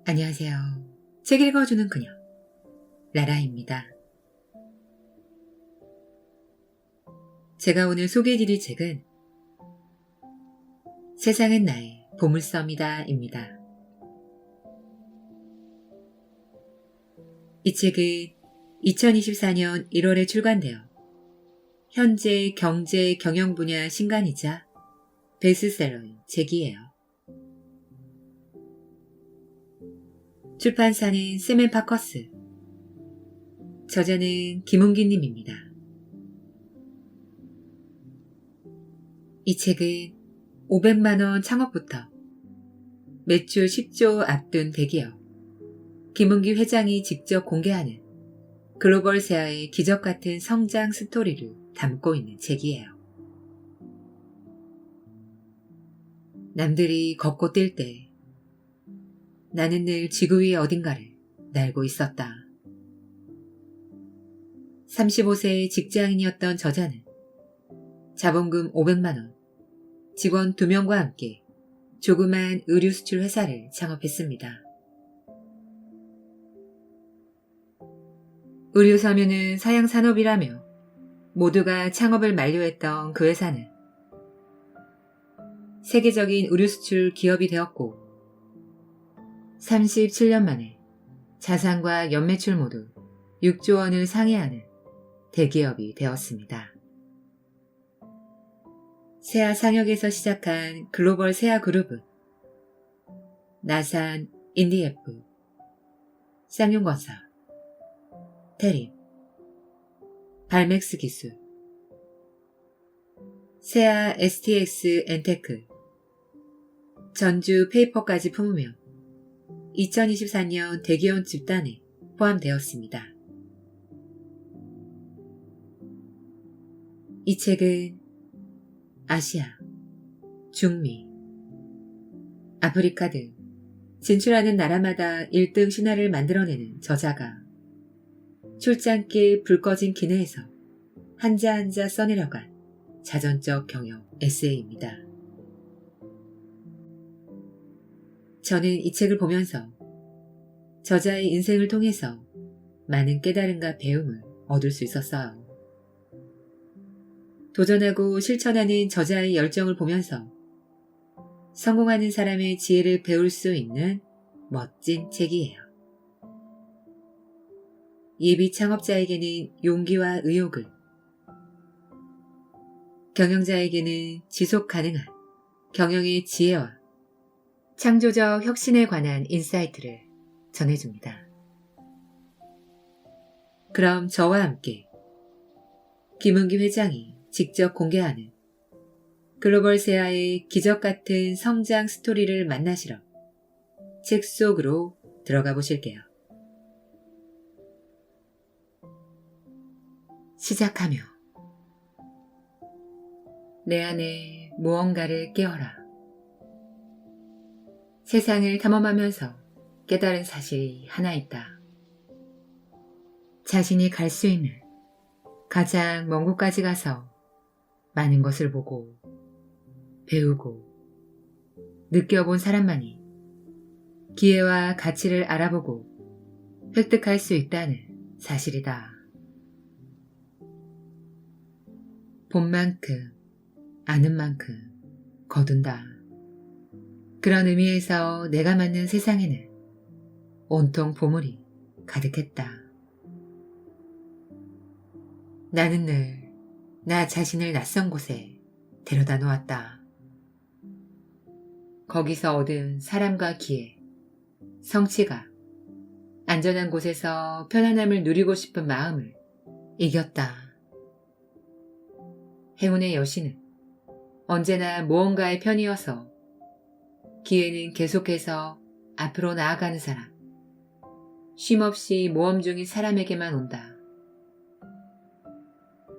안녕하세요. 책 읽어주는 그녀, 라라입니다. 제가 오늘 소개해드릴 책은 세상은 나의 보물섬이다 입니다. 이 책은 2024년 1월에 출간되어 현재 경제 경영 분야 신간이자 베스트셀러인 책이에요. 출판사는 세멘파커스, 저자는 김은기님입니다. 이 책은 500만원 창업부터 매출 10조 앞둔 대기업 김은기 회장이 직접 공개하는 글로벌 세아의 기적같은 성장 스토리를 담고 있는 책이에요. 남들이 걷고 뛸 때 나는 늘 지구 위의 어딘가를 날고 있었다. 35세의 직장인이었던 저자는 자본금 500만원, 직원 2명과 함께 조그만 의류 수출 회사를 창업했습니다. 의류 섬유는 사양 산업이라며 모두가 창업을 만료했던 그 회사는 세계적인 의류 수출 기업이 되었고 37년 만에 자산과 연매출 모두 6조 원을 상회하는 대기업이 되었습니다. 세아 상역에서 시작한 글로벌 세아 그룹은 나산, 인디에프, 쌍용건설, 테림, 발맥스 기술, 세아 STX 엔테크, 전주 페이퍼까지 품으며 2024년 대기업 집단에 포함되었습니다. 이 책은 아시아, 중미, 아프리카 등 진출하는 나라마다 1등 신화를 만들어내는 저자가 출장길 불 꺼진 기내에서 한자 한자 써내려간 자전적 경영 에세이입니다. 저는 이 책을 보면서 저자의 인생을 통해서 많은 깨달음과 배움을 얻을 수 있었어요. 도전하고 실천하는 저자의 열정을 보면서 성공하는 사람의 지혜를 배울 수 있는 멋진 책이에요. 예비 창업자에게는 용기와 의욕을, 경영자에게는 지속 가능한 경영의 지혜와 창조적 혁신에 관한 인사이트를 전해줍니다. 그럼 저와 함께 김은기 회장이 직접 공개하는 글로벌 세아의 기적같은 성장 스토리를 만나시러 책 속으로 들어가 보실게요. 시작하며 내 안에 무언가를 깨워라. 세상을 탐험하면서 깨달은 사실이 하나 있다. 자신이 갈 수 있는 가장 먼 곳까지 가서 많은 것을 보고 배우고 느껴본 사람만이 기회와 가치를 알아보고 획득할 수 있다는 사실이다. 본 만큼 아는 만큼 거둔다. 그런 의미에서 내가 맞는 세상에는 온통 보물이 가득했다. 나는 늘 나 자신을 낯선 곳에 데려다 놓았다. 거기서 얻은 사람과 기회, 성취가, 안전한 곳에서 편안함을 누리고 싶은 마음을 이겼다. 행운의 여신은 언제나 무언가의 편이어서 기회는 계속해서 앞으로 나아가는 사람, 쉼없이 모험 중인 사람에게만 온다.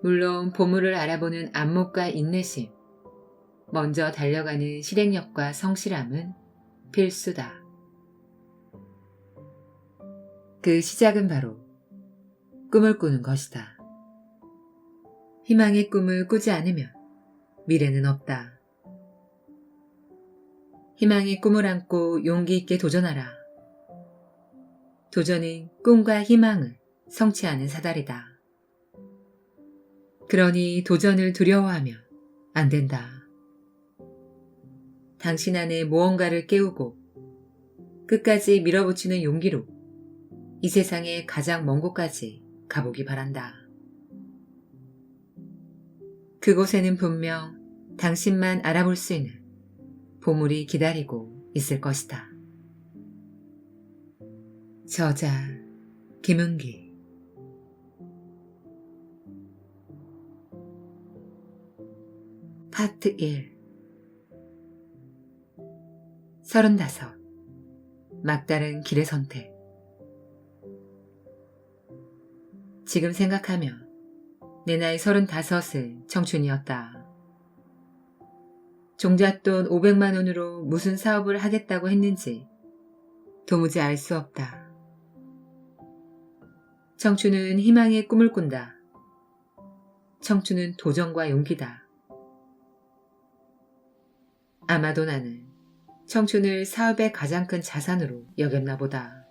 물론 보물을 알아보는 안목과 인내심, 먼저 달려가는 실행력과 성실함은 필수다. 그 시작은 바로 꿈을 꾸는 것이다. 희망의 꿈을 꾸지 않으면 미래는 없다. 희망의 꿈을 안고 용기 있게 도전하라. 도전은 꿈과 희망을 성취하는 사다리다. 그러니 도전을 두려워하면 안 된다. 당신 안에 무언가를 깨우고 끝까지 밀어붙이는 용기로 이 세상의 가장 먼 곳까지 가보기 바란다. 그곳에는 분명 당신만 알아볼 수 있는 보물이 기다리고 있을 것이다. 저자 김은기. 파트 1. 35. 막다른 길의 선택. 지금 생각하면 내 나이 35은 청춘이었다. 종잣돈 500만 원으로 무슨 사업을 하겠다고 했는지 도무지 알 수 없다. 청춘은 희망의 꿈을 꾼다. 청춘은 도전과 용기다. 아마도 나는 청춘을 사업의 가장 큰 자산으로 여겼나 보다.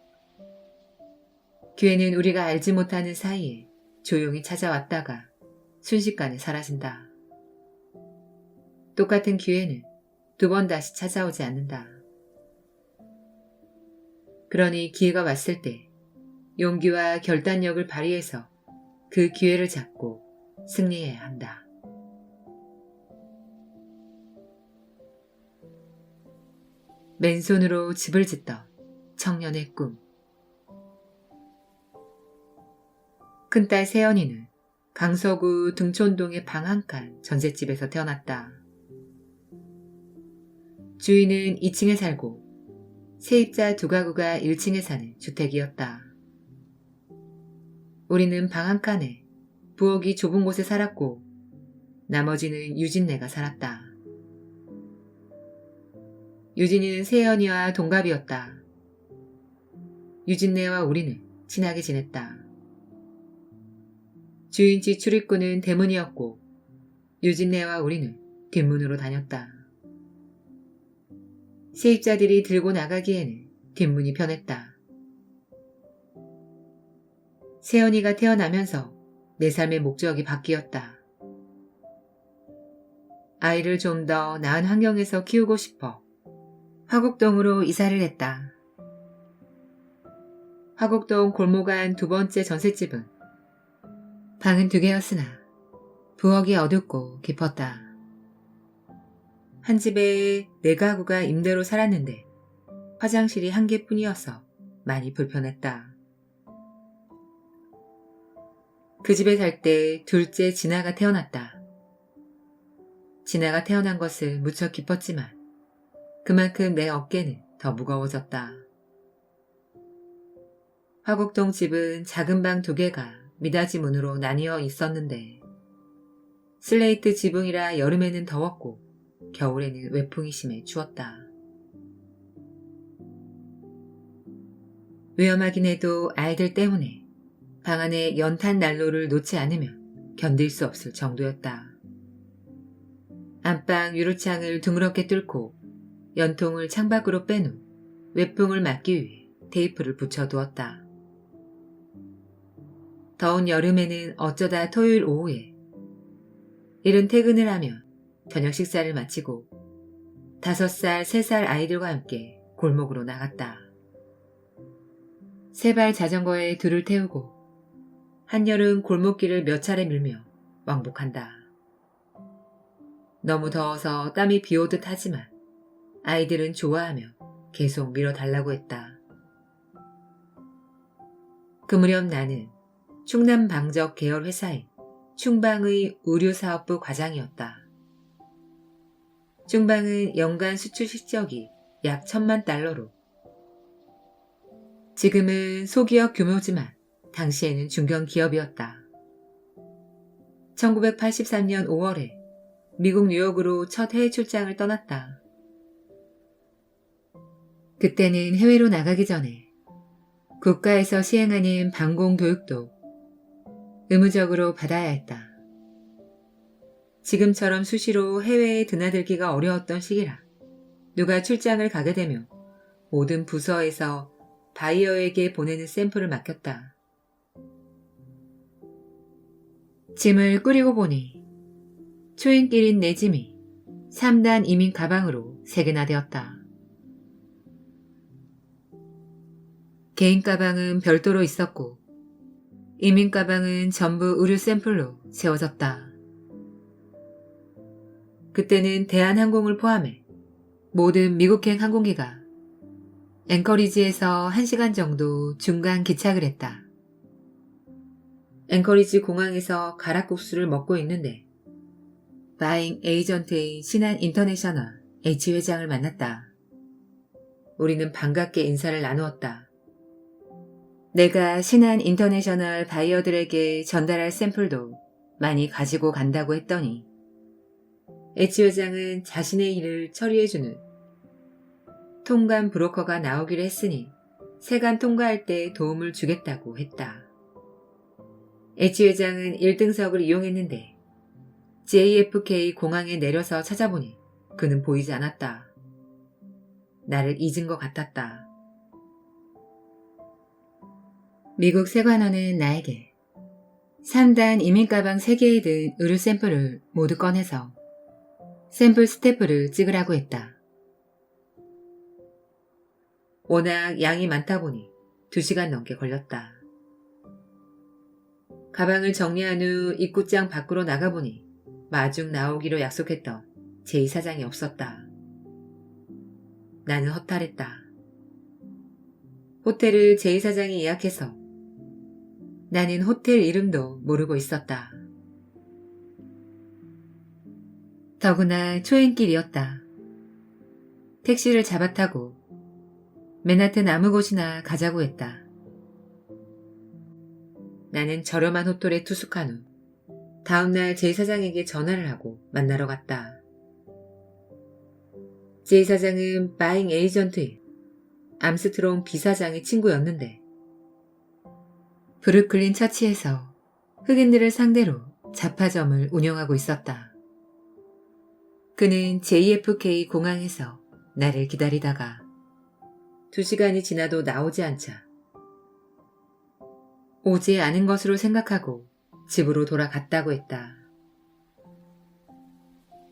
기회는 우리가 알지 못하는 사이에 조용히 찾아왔다가 순식간에 사라진다. 똑같은 기회는 두 번 다시 찾아오지 않는다. 그러니 기회가 왔을 때 용기와 결단력을 발휘해서 그 기회를 잡고 승리해야 한다. 맨손으로 집을 짓던 청년의 꿈. 큰딸 세연이는 강서구 등촌동의 방 한 칸 전셋집에서 태어났다. 주인은 2층에 살고 세입자 2가구가 1층에 사는 주택이었다. 우리는 방 한 칸에 부엌이 좁은 곳에 살았고 나머지는 유진네가 살았다. 유진이는 세연이와 동갑이었다. 유진네와 우리는 친하게 지냈다. 주인 집 출입구는 대문이었고 유진네와 우리는 뒷문으로 다녔다. 세입자들이 들고 나가기에는 뒷문이 편했다. 세연이가 태어나면서 내 삶의 목적이 바뀌었다. 아이를 좀 더 나은 환경에서 키우고 싶어 화곡동으로 이사를 했다. 화곡동 골목 안 2번째 전셋집은 방은 2개였으나 부엌이 어둡고 깊었다. 한 집에 4가구가 임대로 살았는데 화장실이 1개뿐이어서 많이 불편했다. 그 집에 살 때 둘째 진아가 태어났다. 진아가 태어난 것은 무척 기뻤지만 그만큼 내 어깨는 더 무거워졌다. 화곡동 집은 작은 방 2개가 미닫이 문으로 나뉘어 있었는데 슬레이트 지붕이라 여름에는 더웠고 겨울에는 외풍이 심해 추웠다. 위험하긴 해도 아이들 때문에 방 안에 연탄 난로를 놓지 않으면 견딜 수 없을 정도였다. 안방 유리창을 둥그렇게 뚫고 연통을 창밖으로 뺀 후 외풍을 막기 위해 테이프를 붙여두었다. 더운 여름에는 어쩌다 토요일 오후에 이른 퇴근을 하면 저녁 식사를 마치고 5살, 3살 아이들과 함께 골목으로 나갔다. 세발 자전거에 둘을 태우고 한여름 골목길을 몇 차례 밀며 왕복한다. 너무 더워서 땀이 비오듯 하지만 아이들은 좋아하며 계속 밀어달라고 했다. 그 무렵 나는 충남 방적 계열 회사인 충방의 의류사업부 과장이었다. 충방은 연간 수출 실적이 약 1,000만 달러로 지금은 소기업 규모지만 당시에는 중견기업이었다. 1983년 5월에 미국 뉴욕으로 첫 해외 출장을 떠났다. 그때는 해외로 나가기 전에 국가에서 시행하는 방공 교육도 의무적으로 받아야 했다. 지금처럼 수시로 해외에 드나들기가 어려웠던 시기라 누가 출장을 가게 되면 모든 부서에서 바이어에게 보내는 샘플을 맡겼다. 짐을 꾸리고 보니 초인길인 내 짐이 3단 이민 가방으로 3개나 되었다. 개인 가방은 별도로 있었고 이민 가방은 전부 의류 샘플로 채워졌다. 그때는 대한항공을 포함해 모든 미국행 항공기가 앵커리지에서 1시간 정도 중간 기착을 했다. 앵커리지 공항에서 가락국수를 먹고 있는데 바잉 에이전트의 신한 인터내셔널 H 회장을 만났다. 우리는 반갑게 인사를 나누었다. 내가 신한 인터내셔널 바이어들에게 전달할 샘플도 많이 가지고 간다고 했더니 H 회장은 자신의 일을 처리해주는 통관 브로커가 나오기로 했으니 세관 통과할 때 도움을 주겠다고 했다. H 회장은 1등석을 이용했는데 JFK 공항에 내려서 찾아보니 그는 보이지 않았다. 나를 잊은 것 같았다. 미국 세관원은 나에게 3단 이민가방 3개에 든 의류 샘플을 모두 꺼내서 샘플 스탬프를 찍으라고 했다. 워낙 양이 많다 보니 2시간 넘게 걸렸다. 가방을 정리한 후 입구장 밖으로 나가보니 마중 나오기로 약속했던 제2사장이 없었다. 나는 허탈했다. 호텔을 제2사장이 예약해서 나는 호텔 이름도 모르고 있었다. 더구나 초행길이었다. 택시를 잡아타고 맨하튼 아무 곳이나 가자고 했다. 나는 저렴한 호텔에 투숙한 후 다음날 제2사장에게 전화를 하고 만나러 갔다. 제2사장은 바잉 에이전트인 암스트롱 비사장의 친구였는데 브루클린 처치에서 흑인들을 상대로 잡화점을 운영하고 있었다. 그는 JFK 공항에서 나를 기다리다가 2시간이 지나도 나오지 않자 오지 않은 것으로 생각하고 집으로 돌아갔다고 했다.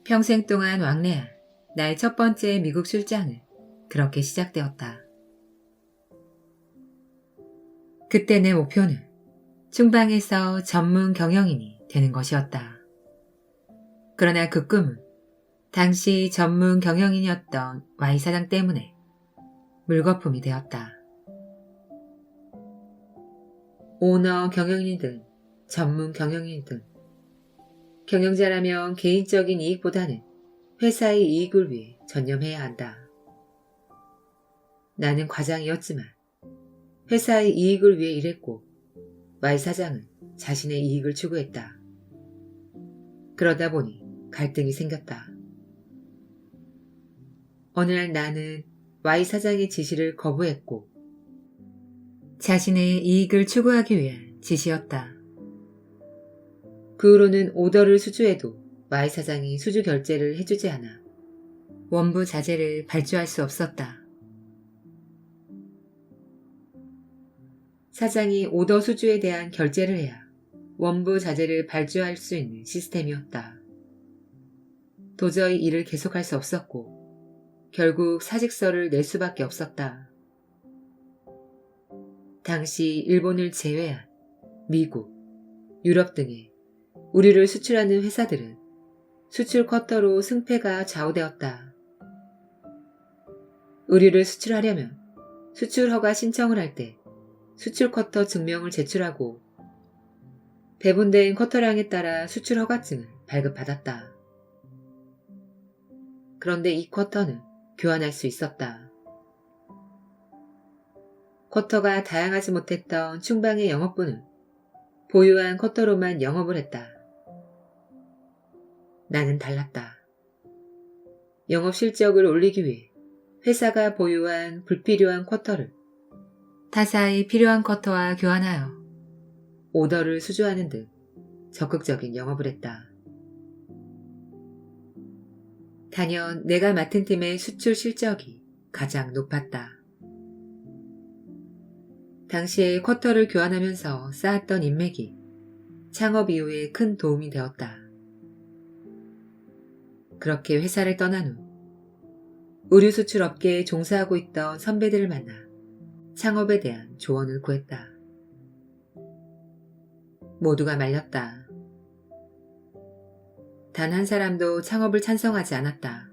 평생 동안 왕래한 나의 첫 번째 미국 출장은 그렇게 시작되었다. 그때 내 목표는 충방에서 전문 경영인이 되는 것이었다. 그러나 그 꿈은 당시 전문 경영인이었던 Y 사장 때문에 물거품이 되었다. 오너 경영인이든 전문 경영인이든 경영자라면 개인적인 이익보다는 회사의 이익을 위해 전념해야 한다. 나는 과장이었지만 회사의 이익을 위해 일했고 Y 사장은 자신의 이익을 추구했다. 그러다 보니 갈등이 생겼다. 어느 날 나는 Y 사장의 지시를 거부했고 자신의 이익을 추구하기 위한 지시였다. 그 후로는 오더를 수주해도 Y 사장이 수주 결제를 해주지 않아 원부 자재를 발주할 수 없었다. 사장이 오더 수주에 대한 결제를 해야 원부 자재를 발주할 수 있는 시스템이었다. 도저히 일을 계속할 수 없었고 결국 사직서를 낼 수밖에 없었다. 당시 일본을 제외한 미국, 유럽 등에 우리를 수출하는 회사들은 수출 쿼터로 승패가 좌우되었다. 의류를 수출하려면 수출 허가 신청을 할 때 수출 쿼터 증명을 제출하고 배분된 쿼터량에 따라 수출 허가증을 발급받았다. 그런데 이 쿼터는 교환할 수 있었다. 쿼터가 다양하지 못했던 충방의 영업부는 보유한 쿼터로만 영업을 했다. 나는 달랐다. 영업 실적을 올리기 위해 회사가 보유한 불필요한 쿼터를 타사의 필요한 쿼터와 교환하여 오더를 수주하는 등 적극적인 영업을 했다. 단연 내가 맡은 팀의 수출 실적이 가장 높았다. 당시에 쿼터를 교환하면서 쌓았던 인맥이 창업 이후에 큰 도움이 되었다. 그렇게 회사를 떠난 후 의류 수출 업계에 종사하고 있던 선배들을 만나 창업에 대한 조언을 구했다. 모두가 말렸다. 단 한 사람도 창업을 찬성하지 않았다.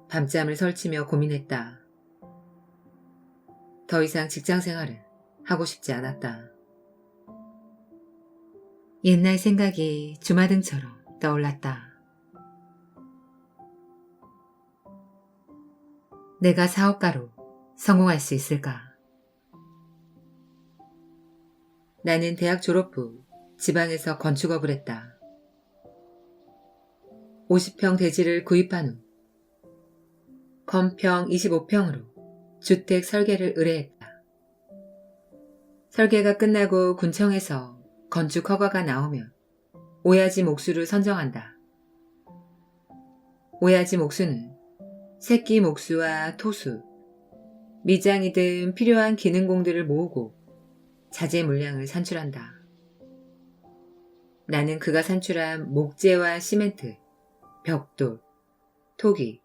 밤잠을 설치며 고민했다. 더 이상 직장 생활을 하고 싶지 않았다. 옛날 생각이 주마등처럼 떠올랐다. 내가 사업가로 성공할 수 있을까? 나는 대학 졸업 후 지방에서 건축업을 했다. 50평 대지를 구입한 후 건평 25평으로 주택 설계를 의뢰했다. 설계가 끝나고 군청에서 건축 허가가 나오면 오야지 목수를 선정한다. 오야지 목수는 새끼 목수와 토수, 미장이 등 필요한 기능공들을 모으고 자재 물량을 산출한다. 나는 그가 산출한 목재와 시멘트, 벽돌, 토기,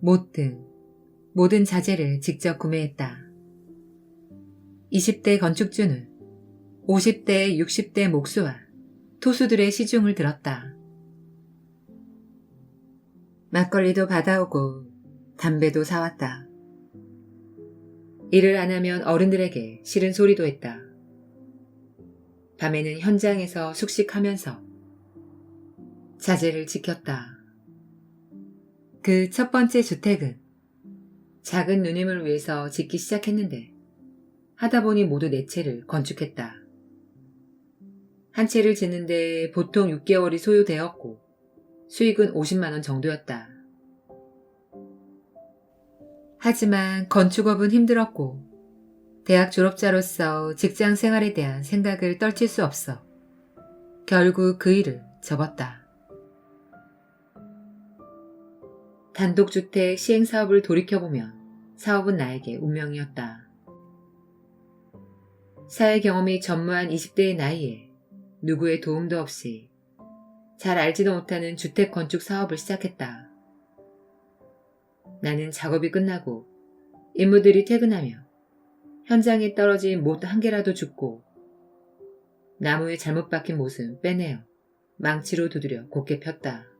못 등 모든 자재를 직접 구매했다. 20대 건축주는 50대, 60대 목수와 토수들의 시중을 들었다. 막걸리도 받아오고 담배도 사왔다. 일을 안 하면 어른들에게 싫은 소리도 했다. 밤에는 현장에서 숙식하면서 자재를 지켰다. 그 첫 번째 주택은 작은 누님을 위해서 짓기 시작했는데 하다 보니 모두 4채를 건축했다. 한 채를 짓는데 보통 6개월이 소요되었고 수익은 50만 원 정도였다. 하지만 건축업은 힘들었고 대학 졸업자로서 직장 생활에 대한 생각을 떨칠 수 없어 결국 그 일을 접었다. 단독주택 시행사업을 돌이켜보면 사업은 나에게 운명이었다. 사회 경험이 전무한 20대의 나이에 누구의 도움도 없이 잘 알지도 못하는 주택 건축 사업을 시작했다. 나는 작업이 끝나고 인무들이 퇴근하며 현장에 떨어진 못 한 개라도 줍고 나무에 잘못 박힌 못은 빼내어 망치로 두드려 곱게 폈다.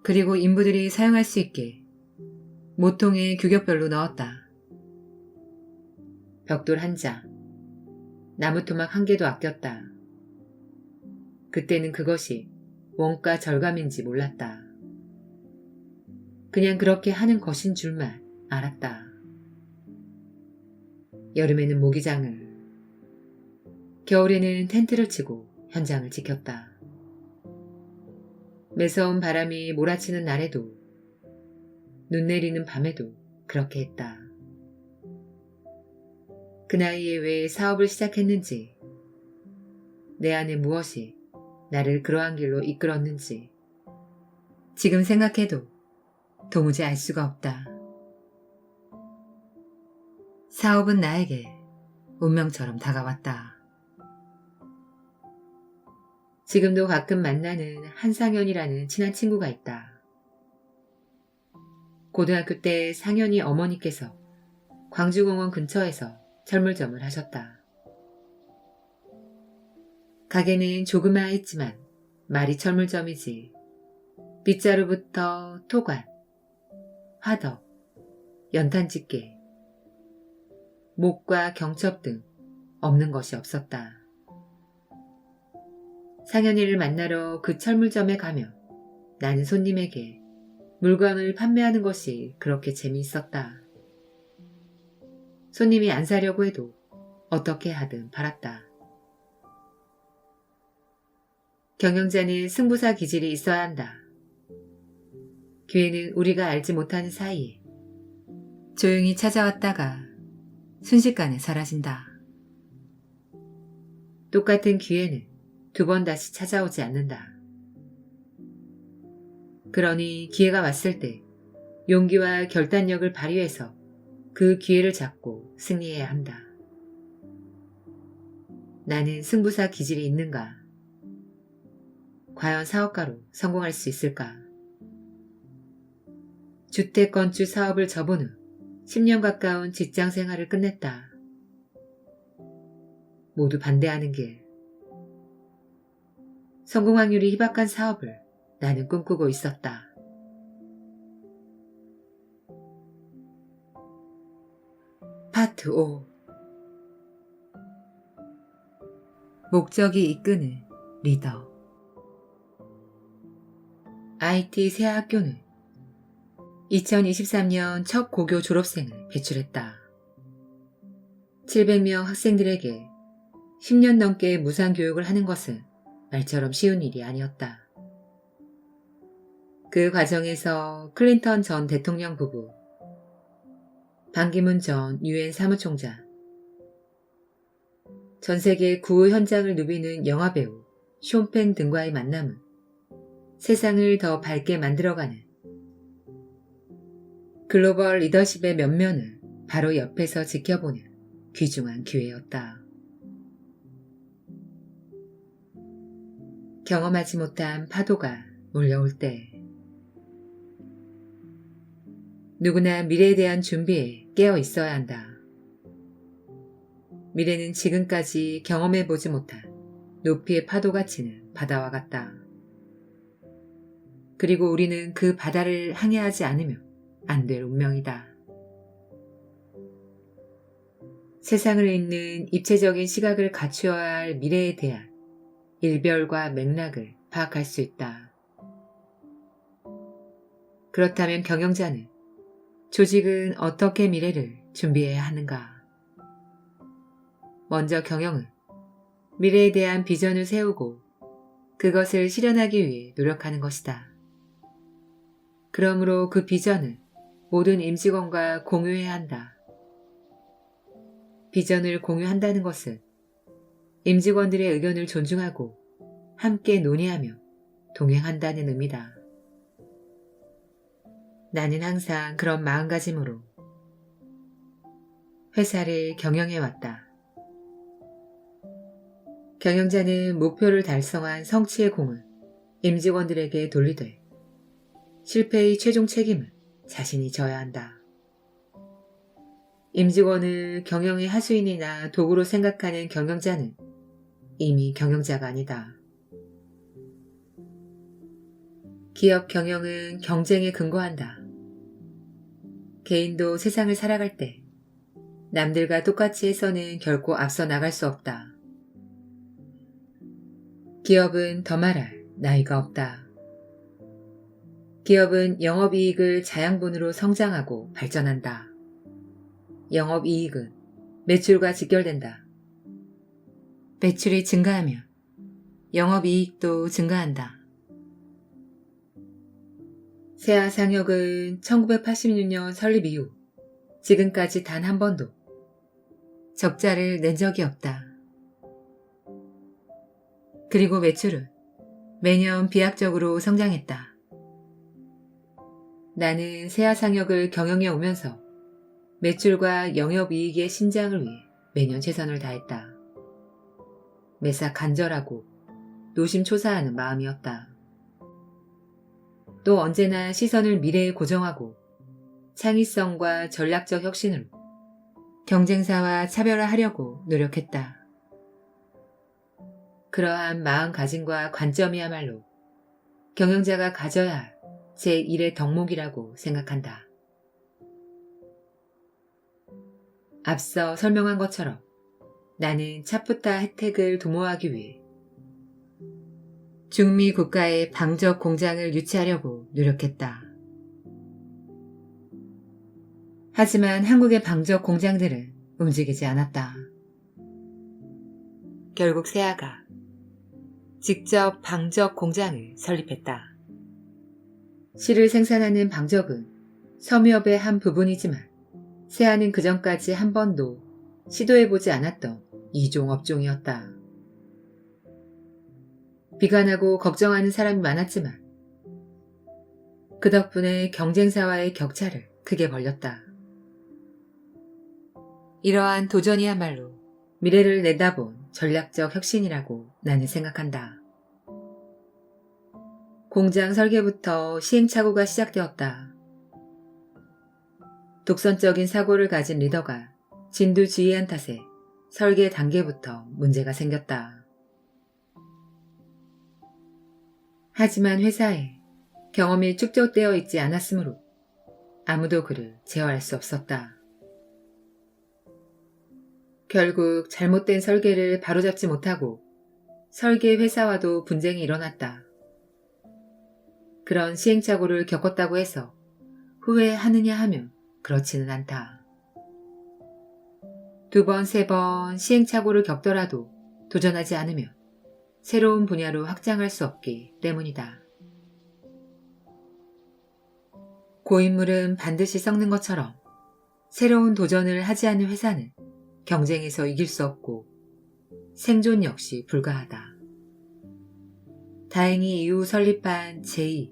그리고 인부들이 사용할 수 있게 못통에 규격별로 넣었다. 벽돌 1자, 나무 토막 1개도 아꼈다. 그때는 그것이 원가 절감인지 몰랐다. 그냥 그렇게 하는 것인 줄만 알았다. 여름에는 모기장을, 겨울에는 텐트를 치고 현장을 지켰다. 매서운 바람이 몰아치는 날에도 눈 내리는 밤에도 그렇게 했다. 그 나이에 왜 사업을 시작했는지, 내 안에 무엇이 나를 그러한 길로 이끌었는지 지금 생각해도 도무지 알 수가 없다. 사업은 나에게 운명처럼 다가왔다. 지금도 가끔 만나는 한상현이라는 친한 친구가 있다. 고등학교 때 상현이 어머니께서 광주공원 근처에서 철물점을 하셨다. 가게는 조그마했지만 말이 철물점이지 빗자루부터 토관, 화덕, 연탄집게, 목과 경첩 등 없는 것이 없었다. 상현이를 만나러 그 철물점에 가면 나는 손님에게 물건을 판매하는 것이 그렇게 재미있었다. 손님이 안 사려고 해도 어떻게 하든 팔았다. 경영자는 승부사 기질이 있어야 한다. 기회는 우리가 알지 못하는 사이에 조용히 찾아왔다가 순식간에 사라진다. 똑같은 기회는 2번 다시 찾아오지 않는다. 그러니 기회가 왔을 때 용기와 결단력을 발휘해서 그 기회를 잡고 승리해야 한다. 나는 승부사 기질이 있는가? 과연 사업가로 성공할 수 있을까? 주택 건축 사업을 접은 후 10년 가까운 직장 생활을 끝냈다. 모두 반대하는 길. 성공 확률이 희박한 사업을 나는 꿈꾸고 있었다. 파트 5. 목적이 이끄는 리더. IT 새 학교는 2023년 첫 고교 졸업생을 배출했다. 700명 학생들에게 10년 넘게 무상 교육을 하는 것은 말처럼 쉬운 일이 아니었다. 그 과정에서 클린턴 전 대통령 부부, 반기문 전 유엔 사무총장, 전 세계 구호 현장을 누비는 영화배우 숀펜 등과의 만남은 세상을 더 밝게 만들어가는 글로벌 리더십의 면면을 바로 옆에서 지켜보는 귀중한 기회였다. 경험하지 못한 파도가 몰려올 때 누구나 미래에 대한 준비에 깨어 있어야 한다. 미래는 지금까지 경험해보지 못한 높이의 파도가 치는 바다와 같다. 그리고 우리는 그 바다를 항해하지 않으면 안 될 운명이다. 세상을 읽는 입체적인 시각을 갖추어야 할 미래에 대한 일별과 맥락을 파악할 수 있다. 그렇다면 경영자는 조직은 어떻게 미래를 준비해야 하는가? 먼저 경영은 미래에 대한 비전을 세우고 그것을 실현하기 위해 노력하는 것이다. 그러므로 그 비전을 모든 임직원과 공유해야 한다. 비전을 공유한다는 것은 임직원들의 의견을 존중하고 함께 논의하며 동행한다는 의미다. 나는 항상 그런 마음가짐으로 회사를 경영해왔다. 경영자는 목표를 달성한 성취의 공을 임직원들에게 돌리되 실패의 최종 책임은 자신이 져야 한다. 임직원을 경영의 하수인이나 도구로 생각하는 경영자는 이미 경영자가 아니다. 기업 경영은 경쟁에 근거한다. 개인도 세상을 살아갈 때 남들과 똑같이 해서는 결코 앞서 나갈 수 없다. 기업은 더 말할 나이가 없다. 기업은 영업이익을 자양분으로 성장하고 발전한다. 영업이익은 매출과 직결된다. 매출이 증가하면 영업이익도 증가한다. 세아상역은 1986년 설립 이후 지금까지 단 한 번도 적자를 낸 적이 없다. 그리고 매출은 매년 비약적으로 성장했다. 나는 세아상역을 경영해 오면서 매출과 영업이익의 신장을 위해 매년 최선을 다했다. 매사 간절하고 노심초사하는 마음이었다. 또 언제나 시선을 미래에 고정하고 창의성과 전략적 혁신으로 경쟁사와 차별화하려고 노력했다. 그러한 마음가짐과 관점이야말로 경영자가 가져야 할 제1의 덕목이라고 생각한다. 앞서 설명한 것처럼 나는 차프타 혜택을 도모하기 위해 중미 국가의 방적 공장을 유치하려고 노력했다. 하지만 한국의 방적 공장들은 움직이지 않았다. 결국 세아가 직접 방적 공장을 설립했다. 실을 생산하는 방적은 섬유업의 한 부분이지만 세아는 그전까지 한 번도 시도해보지 않았던 이종 업종이었다. 비관하고 걱정하는 사람이 많았지만 그 덕분에 경쟁사와의 격차를 크게 벌렸다. 이러한 도전이야말로 미래를 내다본 전략적 혁신이라고 나는 생각한다. 공장 설계부터 시행착오가 시작되었다. 독선적인 사고를 가진 리더가 진두지휘한 탓에 설계 단계부터 문제가 생겼다. 하지만 회사에 경험이 축적되어 있지 않았으므로 아무도 그를 제어할 수 없었다. 결국 잘못된 설계를 바로잡지 못하고 설계 회사와도 분쟁이 일어났다. 그런 시행착오를 겪었다고 해서 후회하느냐 하면 그렇지는 않다. 2번, 3번 시행착오를 겪더라도 도전하지 않으면 새로운 분야로 확장할 수 없기 때문이다. 고인물은 반드시 썩는 것처럼 새로운 도전을 하지 않는 회사는 경쟁에서 이길 수 없고 생존 역시 불가하다. 다행히 이후 설립한 제2,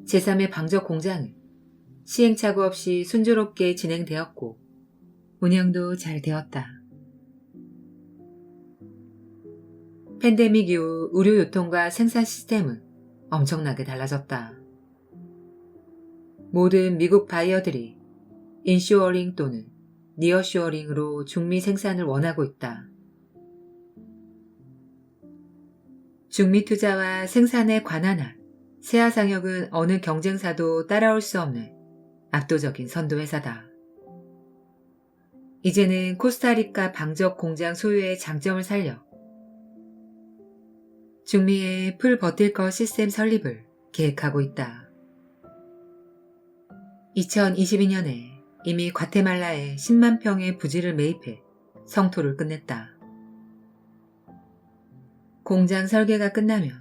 제3의 방적 공장은 시행착오 없이 순조롭게 진행되었고 운영도 잘 되었다. 팬데믹 이후 의료유통과 생산 시스템은 엄청나게 달라졌다. 모든 미국 바이어들이 인쇼어링 또는 니어쇼어링으로 중미 생산을 원하고 있다. 중미 투자와 생산에 관한 한 세아상혁은 어느 경쟁사도 따라올 수 없는 압도적인 선도회사다. 이제는 코스타리카 방적 공장 소유의 장점을 살려 중미의 풀 버틸 것 시스템 설립을 계획하고 있다. 2022년에 이미 과테말라에 10만 평의 부지를 매입해 성토를 끝냈다. 공장 설계가 끝나면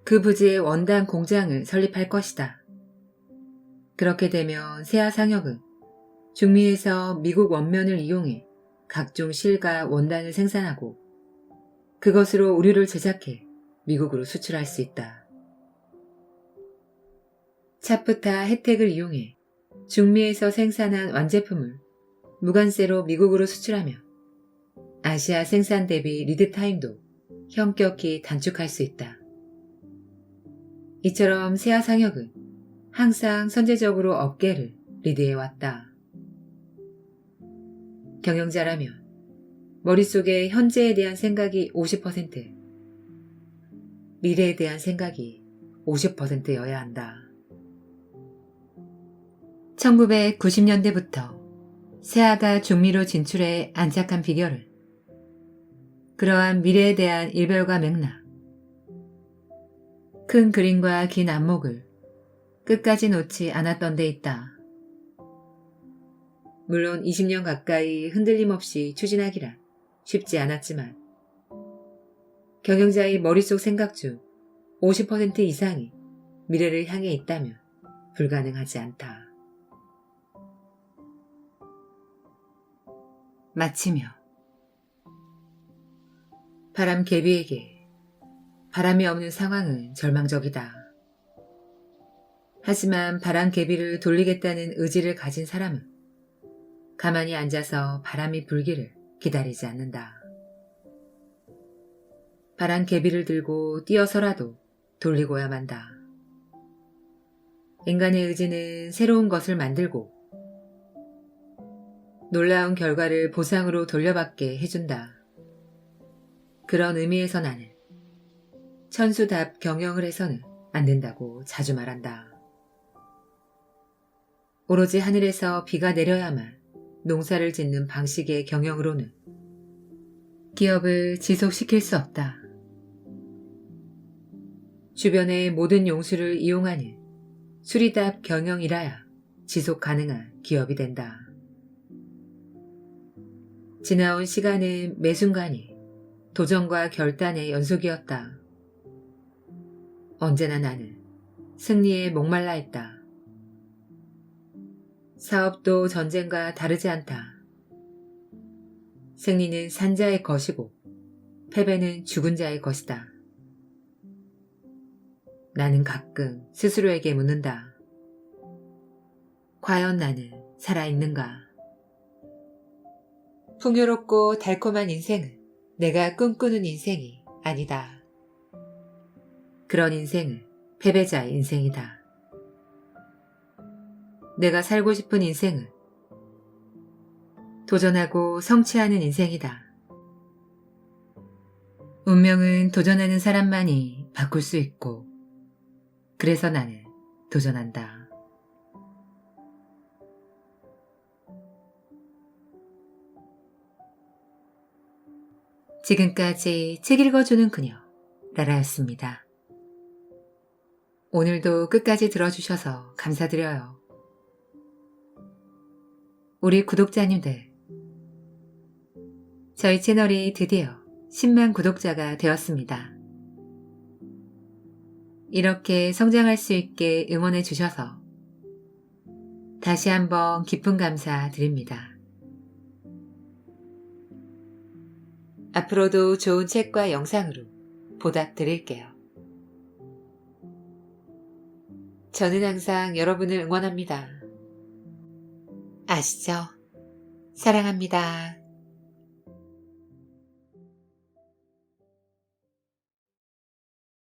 그 부지에 원단 공장을 설립할 것이다. 그렇게 되면 세아상혁은 중미에서 미국 원면을 이용해 각종 실과 원단을 생산하고 그것으로 의류를 제작해 미국으로 수출할 수 있다. 차프타 혜택을 이용해 중미에서 생산한 완제품을 무관세로 미국으로 수출하면 아시아 생산 대비 리드타임도 현격히 단축할 수 있다. 이처럼 세아상혁은 항상 선제적으로 업계를 리드해왔다. 경영자라면 머릿속에 현재에 대한 생각이 50%, 미래에 대한 생각이 50%여야 한다. 1990년대부터 세아가 중미로 진출해 안착한 비결은 그러한 미래에 대한 일별과 맥락, 큰 그림과 긴 안목을 끝까지 놓지 않았던 데 있다. 물론 20년 가까이 흔들림 없이 추진하기란 쉽지 않았지만 경영자의 머릿속 생각 중 50% 이상이 미래를 향해 있다면 불가능하지 않다. 마치며 바람개비에게 바람이 없는 상황은 절망적이다. 하지만 바람개비를 돌리겠다는 의지를 가진 사람은 가만히 앉아서 바람이 불기를 기다리지 않는다. 바람개비를 들고 뛰어서라도 돌리고야 만다. 인간의 의지는 새로운 것을 만들고 놀라운 결과를 보상으로 돌려받게 해준다. 그런 의미에서 나는 천수답 경영을 해서는 안 된다고 자주 말한다. 오로지 하늘에서 비가 내려야만 농사를 짓는 방식의 경영으로는 기업을 지속시킬 수 없다. 주변의 모든 용수를 이용하는 수리답 경영이라야 지속 가능한 기업이 된다. 지나온 시간은 매 순간이 도전과 결단의 연속이었다. 언제나 나는 승리에 목말라 했다. 사업도 전쟁과 다르지 않다. 승리는 산자의 것이고 패배는 죽은 자의 것이다. 나는 가끔 스스로에게 묻는다. 과연 나는 살아있는가? 풍요롭고 달콤한 인생은 내가 꿈꾸는 인생이 아니다. 그런 인생은 패배자의 인생이다. 내가 살고 싶은 인생은 도전하고 성취하는 인생이다. 운명은 도전하는 사람만이 바꿀 수 있고, 그래서 나는 도전한다. 지금까지 책 읽어주는 그녀, 라라였습니다. 오늘도 끝까지 들어주셔서 감사드려요. 우리 구독자님들, 저희 채널이 드디어 10만 구독자가 되었습니다. 이렇게 성장할 수 있게 응원해 주셔서 다시 한번 깊은 감사 드립니다. 앞으로도 좋은 책과 영상으로 보답드릴게요. 저는 항상 여러분을 응원합니다. 아시죠? 사랑합니다.